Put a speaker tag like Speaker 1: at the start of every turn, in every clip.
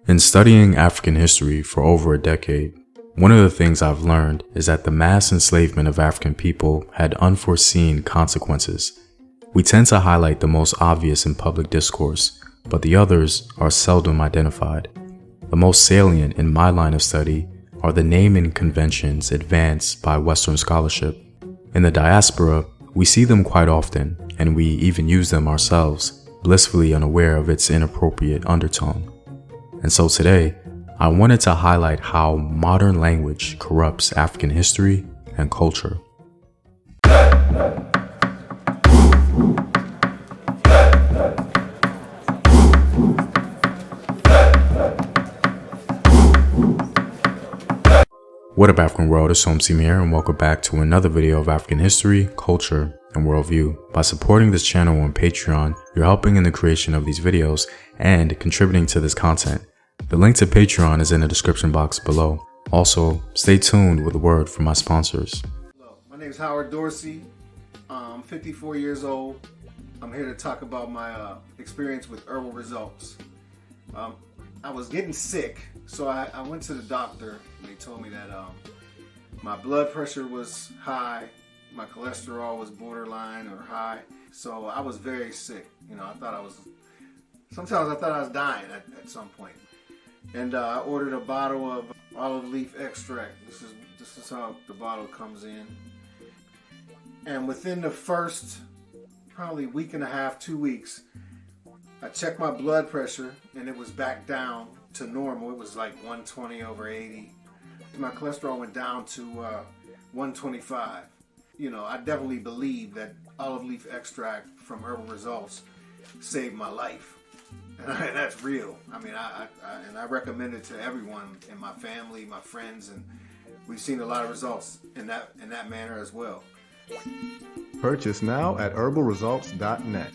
Speaker 1: In studying African history for over a decade, one of the things I've learned is that the mass enslavement of African people had unforeseen consequences. We tend to highlight the most obvious in public discourse, but the others are seldom identified. The most salient in my line of study are the naming conventions advanced by Western scholarship. In the diaspora, we see them quite often, and we even use them ourselves, blissfully unaware of its inappropriate undertone. And so today, I wanted to highlight how modern language corrupts African history and culture. What up, African world? It's Somsim here, and welcome back to another video of African history, culture, and worldview. By supporting this channel on Patreon, you're helping in the creation of these videos and contributing to this content. The link to Patreon is in the description box below. Also, stay tuned with a word from my sponsors.
Speaker 2: Hello, my name is Howard Dorsey. I'm 54 years old. I'm here to talk about my experience with herbal results. I was getting sick, so I went to the doctor. They told me that my blood pressure was high, my cholesterol was borderline or high, so I was very sick. You know, sometimes I thought I was dying at some point. And I ordered a bottle of olive leaf extract. This is how the bottle comes in. And within the first probably week and a half, 2 weeks, I checked my blood pressure and it was back down to normal. It was like 120/80. My cholesterol went down to 125. You know, I definitely believe that olive leaf extract from Herbal Results saved my life. And that's real. I mean, I recommend it to everyone in my family, my friends, and we've seen a lot of results in that manner as well.
Speaker 3: Purchase now at herbalresults.net.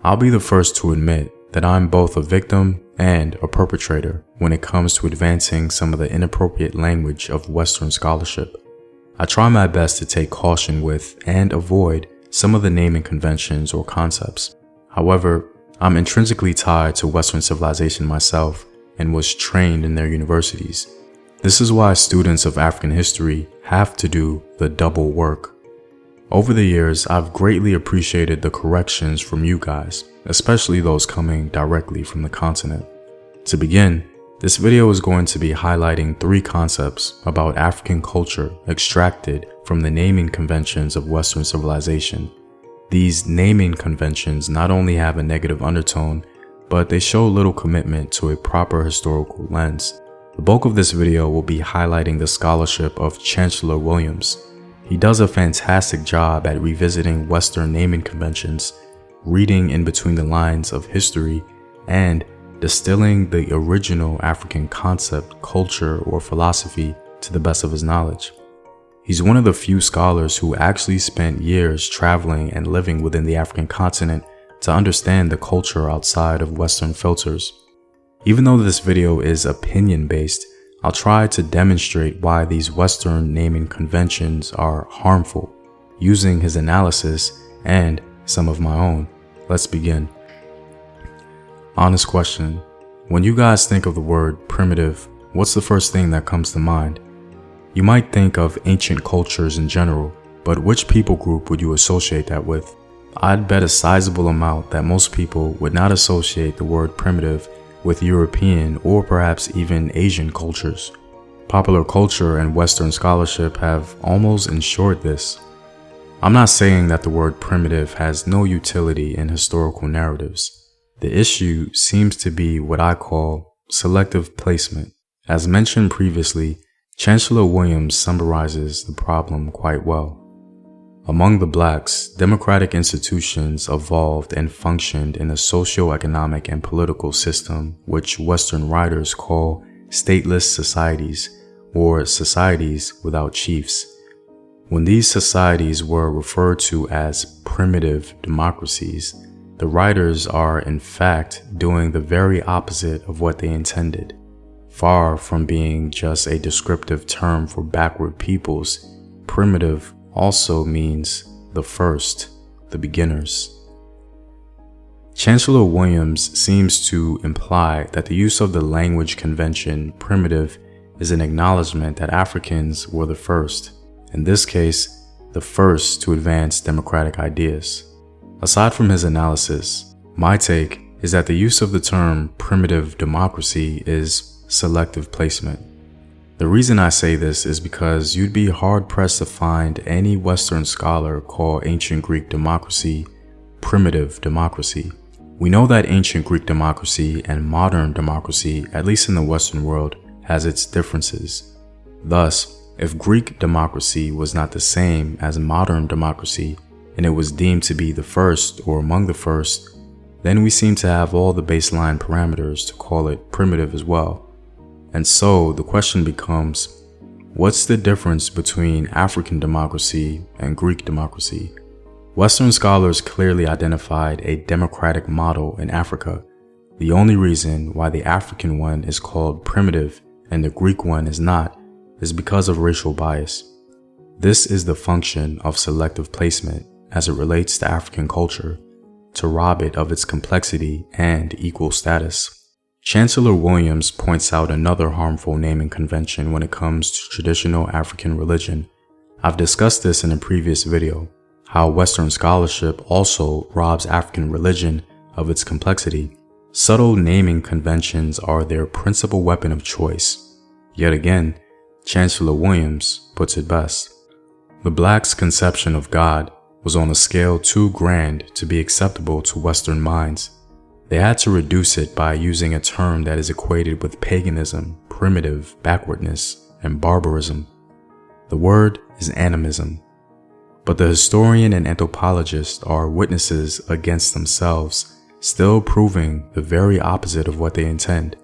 Speaker 1: I'll be the first to admit that I'm both a victim and a perpetrator when it comes to advancing some of the inappropriate language of Western scholarship. I try my best to take caution with and avoid some of the naming conventions or concepts. However, I'm intrinsically tied to Western civilization myself and was trained in their universities. This is why students of African history have to do the double work. Over the years, I've greatly appreciated the corrections from you guys, especially those coming directly from the continent. To begin, this video is going to be highlighting 3 concepts about African culture extracted from the naming conventions of Western civilization. These naming conventions not only have a negative undertone, but they show little commitment to a proper historical lens. The bulk of this video will be highlighting the scholarship of Chancellor Williams. He does a fantastic job at revisiting Western naming conventions, reading in between the lines of history, and distilling the original African concept, culture, or philosophy to the best of his knowledge. He's one of the few scholars who actually spent years traveling and living within the African continent to understand the culture outside of Western filters. Even though this video is opinion-based, I'll try to demonstrate why these Western naming conventions are harmful, using his analysis and some of my own. Let's begin. Honest question. When you guys think of the word primitive, what's the first thing that comes to mind? You might think of ancient cultures in general, but which people group would you associate that with? I'd bet a sizable amount that most people would not associate the word primitive with European or perhaps even Asian cultures. Popular culture and Western scholarship have almost ensured this. I'm not saying that the word primitive has no utility in historical narratives. The issue seems to be what I call selective placement. As mentioned previously, Chancellor Williams summarizes the problem quite well. Among the blacks, democratic institutions evolved and functioned in a socio-economic and political system which Western writers call stateless societies, or societies without chiefs. When these societies were referred to as primitive democracies, the writers are in fact doing the very opposite of what they intended. Far from being just a descriptive term for backward peoples, primitive also means the first, the beginners. Chancellor Williams seems to imply that the use of the language convention primitive is an acknowledgement that Africans were the first, in this case, the first to advance democratic ideas. Aside from his analysis, my take is that the use of the term primitive democracy is selective placement. The reason I say this is because you'd be hard-pressed to find any Western scholar call ancient Greek democracy primitive democracy. We know that ancient Greek democracy and modern democracy, at least in the Western world, has its differences. Thus, if Greek democracy was not the same as modern democracy, and it was deemed to be the first or among the first, then we seem to have all the baseline parameters to call it primitive as well. And so the question becomes, what's the difference between African democracy and Greek democracy? Western scholars clearly identified a democratic model in Africa. The only reason why the African one is called primitive and the Greek one is not is because of racial bias. This is the function of selective placement as it relates to African culture, to rob it of its complexity and equal status. Chancellor Williams points out another harmful naming convention when it comes to traditional African religion. I've discussed this in a previous video, how Western scholarship also robs African religion of its complexity. Subtle naming conventions are their principal weapon of choice. Yet again, Chancellor Williams puts it best. The blacks' conception of God was on a scale too grand to be acceptable to Western minds. They had to reduce it by using a term that is equated with paganism, primitive, backwardness, and barbarism. The word is animism. But the historian and anthropologist are witnesses against themselves, still proving the very opposite of what they intend.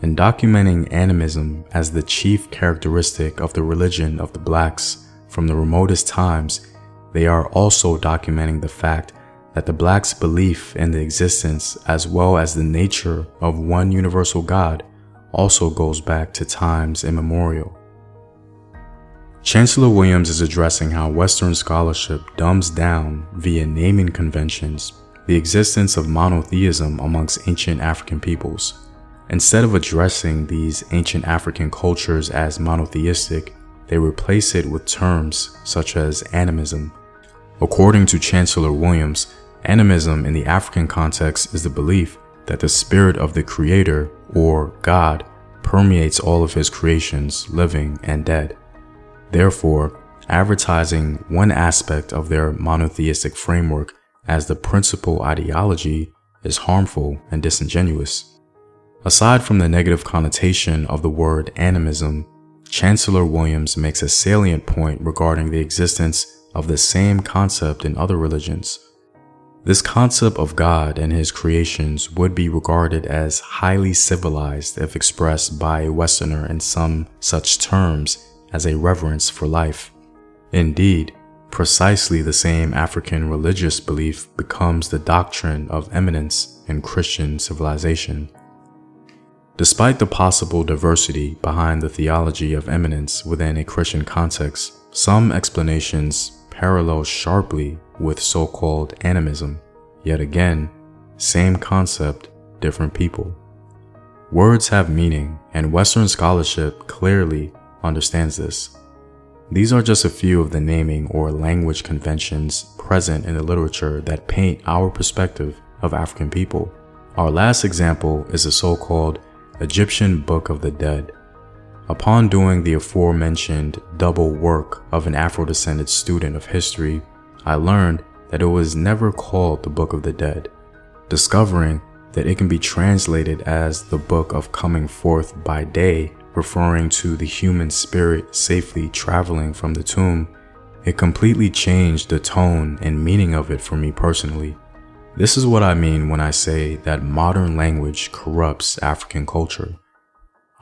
Speaker 1: In documenting animism as the chief characteristic of the religion of the blacks from the remotest times, they are also documenting the fact that the blacks' belief in the existence as well as the nature of one universal God also goes back to times immemorial. Chancellor Williams is addressing how Western scholarship dumbs down via naming conventions the existence of monotheism amongst ancient African peoples. Instead of addressing these ancient African cultures as monotheistic, they replace it with terms such as animism. According to Chancellor Williams, animism in the African context is the belief that the spirit of the Creator, or God, permeates all of his creations, living and dead. Therefore, advertising one aspect of their monotheistic framework as the principal ideology is harmful and disingenuous. Aside from the negative connotation of the word animism, Chancellor Williams makes a salient point regarding the existence of the same concept in other religions. This concept of God and his creations would be regarded as highly civilized if expressed by a Westerner in some such terms as a reverence for life. Indeed, precisely the same African religious belief becomes the doctrine of eminence in Christian civilization. Despite the possible diversity behind the theology of eminence within a Christian context, some explanations parallel sharply with so-called animism. Yet again, same concept, different people. Words have meaning, and Western scholarship clearly understands this. These are just a few of the naming or language conventions present in the literature that paint our perspective of African people. Our last example is the so-called Egyptian Book of the Dead. Upon doing the aforementioned double work of an Afro-descended student of history, I learned that it was never called the Book of the Dead, discovering that it can be translated as the Book of Coming Forth by Day, referring to the human spirit safely traveling from the tomb. It completely changed the tone and meaning of it for me personally. This is what I mean when I say that modern language corrupts African culture.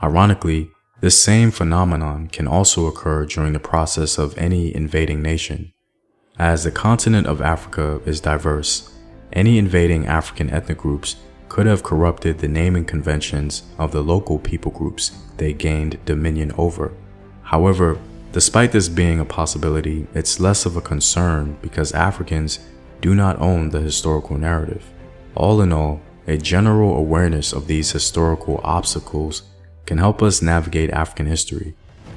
Speaker 1: Ironically, this same phenomenon can also occur during the process of any invading nation. As the continent of Africa is diverse, any invading African ethnic groups could have corrupted the naming conventions of the local people groups they gained dominion over. However, despite this being a possibility, it's less of a concern because Africans do not own the historical narrative. All in all, a general awareness of these historical obstacles can help us navigate African history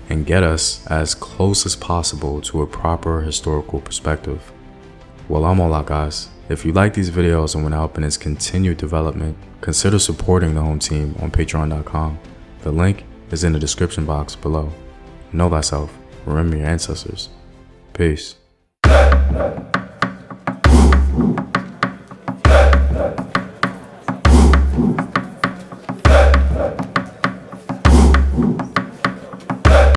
Speaker 1: and get us as close as possible to a proper historical perspective. Well, I'm all out, guys. If you like these videos and want to help in its continued development, consider supporting the home team on patreon.com. The link is in the description box below. Know thyself, remember your ancestors. Peace.